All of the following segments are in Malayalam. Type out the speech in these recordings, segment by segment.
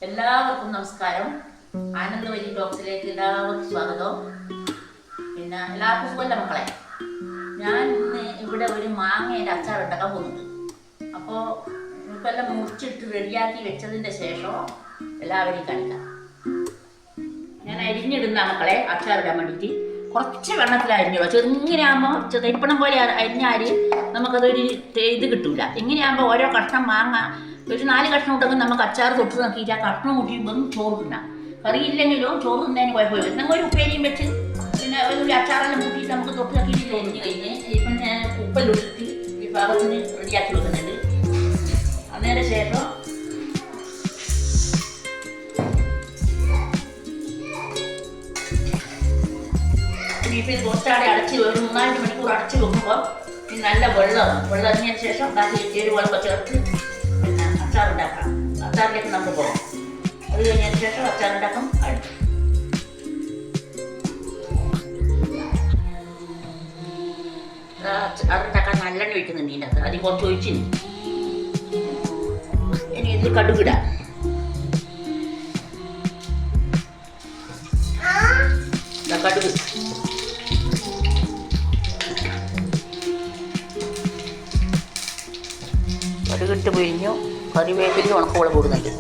എല്ലാവർക്കും നമസ്കാരം. ആനന്ദവല്ലി ടോക്സിലേക്ക് എല്ലാവർക്കും സ്വാഗതം. പിന്നെ എല്ലാവർക്കും സുഖമല്ല മക്കളെ. ഞാൻ ഇന്ന് ഇവിടെ ഒരു മാങ്ങയുടെ അച്ചാർ ഉണ്ടാക്കാൻ പോകുന്നുണ്ട്. അപ്പോൾ ഇപ്പെല്ലാം മുറിച്ചിട്ട് റെഡിയാക്കി വെച്ചതിൻ്റെ ശേഷം എല്ലാവരെയും കാണിക്കാം. ഞാൻ അരിഞ്ഞിടുന്ന മക്കളെ അച്ചാറിടാൻ വേണ്ടിയിട്ട് കുറച്ച് വെള്ളത്തിൽ അരിഞ്ഞിടുക. ചെറുങ്ങനെ ആകുമ്പോൾ തൈപ്പണം പോലെ അരിഞ്ഞാൽ നമുക്കതൊരു ഇത് കിട്ടില്ല. ഇങ്ങനെയാകുമ്പോൾ ഓരോ കഷ്ണം മാങ്ങ ഒരു 4 കഷ്ണം ഉണ്ടെങ്കിൽ നമുക്ക് അച്ചാർ തൊട്ട് നോക്കിയിട്ട് ആ കഷ്ണം കൂട്ടിയുമ്പോൾ ചോറ് തിന്നാം. കറിയില്ലെങ്കിലും ചോറ് തിന്നതിന് കുഴപ്പമില്ല. എന്തെങ്കിലും ഒരു ഉപ്പേരിയും വെച്ച് പിന്നെ ഒരു അച്ചാറെല്ലാം കൂട്ടിയിട്ട് നമുക്ക് തൊട്ട് നോക്കിയിട്ട് ചോറിന് കഴിഞ്ഞ് ഇപ്പം ഞാൻ ഉപ്പെല്ലാം ഈ ഭാഗത്തിന് റെഡിയാക്കി വെക്കുന്നുണ്ട്. അന്നേരം ശേഷം ഇപ്പം ഇത് കുറച്ചാടെ അടച്ച് ഒരു 3-4 മണിക്കൂർ അടച്ച് വെക്കുമ്പോൾ നല്ല വെള്ളം ഇറങ്ങിയതിന് ശേഷം ബാക്കി എരിവെള്ളമൊക്കെ ചേർത്ത് പിന്നെ അച്ചാറുണ്ടാക്കാം. അച്ചാറിലേക്ക് നമുക്ക് പോകാം. അത് കഴിഞ്ഞതിന് ശേഷം അച്ചാറുണ്ടാക്കും. അച്ചാറുണ്ടാക്കാൻ നല്ലെണ്ണ ഒഴിക്കുന്നുണ്ട്. ഇതിൻ്റെ അകത്ത് അതിൽ കുറച്ച് ഒഴിച്ച് ഇനി ഇതിൽ കടുകിടാം. കടുക് കടുകിട്ട് പിഴിഞ്ഞു. കറിവേപ്പിലും ഉണക്കമുളക് കൂടുന്നുണ്ട്.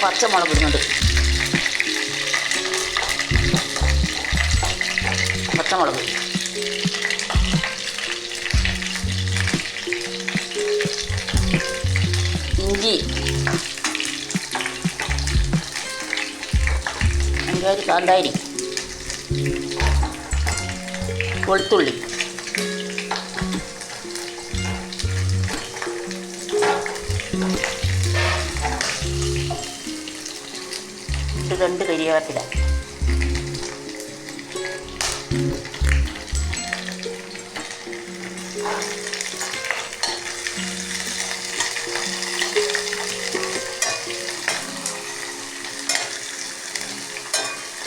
പച്ചമുളക് ഇടുന്നുണ്ട്. പച്ചമുളക് ഇഞ്ചി 5 കാന്താരി വെളുത്തുള്ളി ഇത് 2 കരിവേപ്പില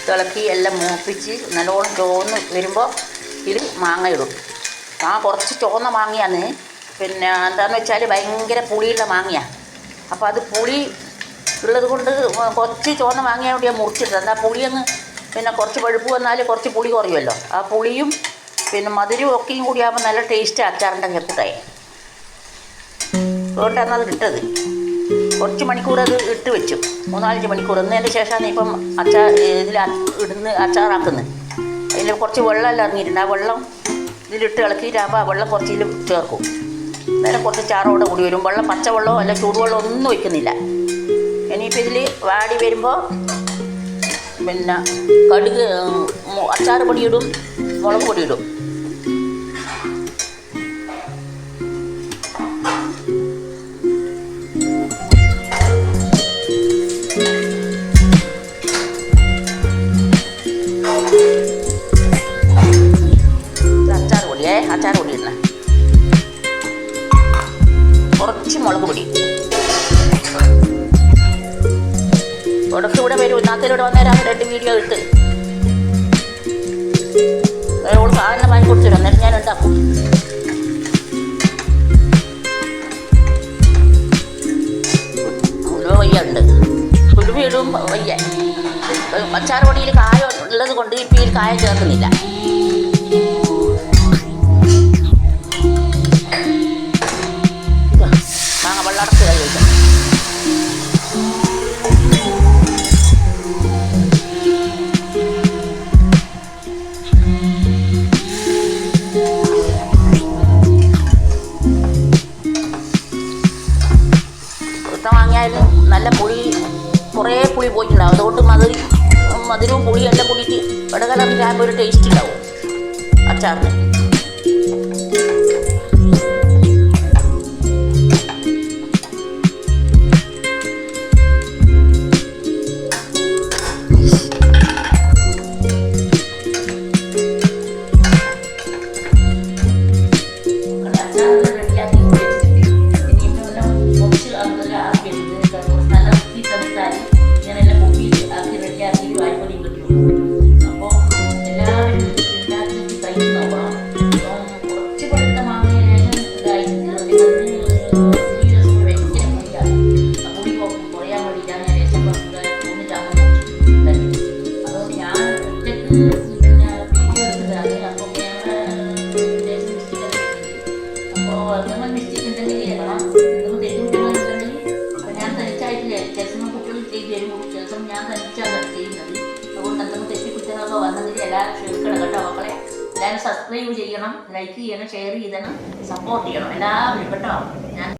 തിളക്കി എല്ലാം മൂപ്പിച്ച് നല്ലോണം ചോന്ന് വരുമ്പോൾ ഇത് മാങ്ങ ഇടും. കുറച്ച് ചുവന്ന മാങ്ങയാണ്. പിന്നെ എന്താണെന്ന് വെച്ചാൽ ഭയങ്കര പുളിയുള്ള മാങ്ങയാണ്. അപ്പോൾ അത് പുളി ഉള്ളത് കൊണ്ട് കുറച്ച് ചുവന്ന മാങ്ങയാണ് കൂടി ഞാൻ മുറിച്ചിട്ടത്. എന്താ പുളിയങ്ങ് പിന്നെ കുറച്ച് പഴുപ്പ് വന്നാൽ കുറച്ച് പുളി കുറയുമല്ലോ. ആ പുളിയും പിന്നെ മധുരവും ഒക്കെയും കൂടി ആകുമ്പോൾ നല്ല ടേസ്റ്റ് അച്ചാറിൻ്റെ ചെറുതായി. അതുകൊണ്ടാണ് അത് ഇട്ടത്. കുറച്ച് മണിക്കൂർ അത് ഇട്ട് വെച്ചു. 3-4 മണിക്കൂർ. എന്നതിന് ശേഷമാണ് ഇപ്പം ഇതിൽ അച്ചാറാക്കുന്നത്. അതിൽ കുറച്ച് വെള്ളമെല്ലാം ഇറങ്ങിയിട്ടുണ്ട്. ആ വെള്ളം ഇതിലിട്ട് ഇളക്കിയിട്ടാകുമ്പോൾ ആ വെള്ളം കുറച്ച് ഇതിൽ ചേർക്കും. നേരെ കുറച്ച് ചാറോടെ കൂടി വരും. വെള്ളം പച്ചവെള്ളമോ അല്ല ചൂടുവെള്ളം ഒന്നും വയ്ക്കുന്നില്ല. ഇനിയിപ്പോൾ ഇതിൽ വാടി വരുമ്പോൾ പിന്നെ കടുക് അച്ചാർ പൊടിയിടും, മുളക് പൊടിയിടും. അച്ചാർ പൊടി ഇടണം. കുറച്ച് മുളക് പൊടി. ഇടയ്ക്ക് ഇവിടെ വരും. നാട്ടിലൂടെ വന്നേരം 2 വീഡിയോ ഇട്ട് ഓൾ സാധനം വാങ്ങി കൊടുത്തിടും. എന്നിട്ട് ഞാൻ ഉണ്ടാക്കും. വയ്യ ഉണ്ട്. കുടുമി ഇടും വയ്യ. അച്ചാർ പൊടിയിൽ കായം ഉള്ളത് കൊണ്ട് ഇപ്പം ഈ കായം ചേർക്കുന്നില്ല. മാങ്ങ വെള്ളടച്ച് കഴിക്കും. വാങ്ങിയാലും നല്ല പുളി കുറേ പുളി പോയിട്ടുണ്ടാവും. അതുകൊണ്ട് മധുരവും പുളിയും എല്ലാം കൂടിയിട്ട് ഇടകലർന്നിട്ടാകുമ്പോൾ ഒരു ടേസ്റ്റ് ഉണ്ടാവും അച്ചാറിന്. പിന്നെ വീഡിയോ എടുത്തതാണ്. അപ്പോൾ ക്യാമറ മിസ്റ്റേക്ക് അപ്പോൾ എന്തെങ്കിലും മിസ്റ്റേക്ക് ഉണ്ടെങ്കിൽ ഇടണം. എന്തെങ്കിലും തെറ്റുകുറ്റങ്ങളുണ്ടെങ്കിൽ അപ്പോൾ ഞാൻ തനിച്ചായിട്ടില്ല. ചില സമയം കുട്ടികൾ ചെയ്ത് തരും, ചില സമയം ഞാൻ തനിച്ചാണ് ചെയ്യുന്നത്. അതുകൊണ്ട് എന്തെങ്കിലും തെറ്റുകുറ്റങ്ങളൊക്കെ വന്നെങ്കിൽ എല്ലാവരും ക്ഷമിക്കണം കേട്ടോ മക്കളെ. എല്ലാവരും സബ്സ്ക്രൈബ് ചെയ്യണം, ലൈക്ക് ചെയ്യണം, ഷെയർ ചെയ്യണം, സപ്പോർട്ട് ചെയ്യണം എല്ലാവരും കേട്ടോ. ഞാൻ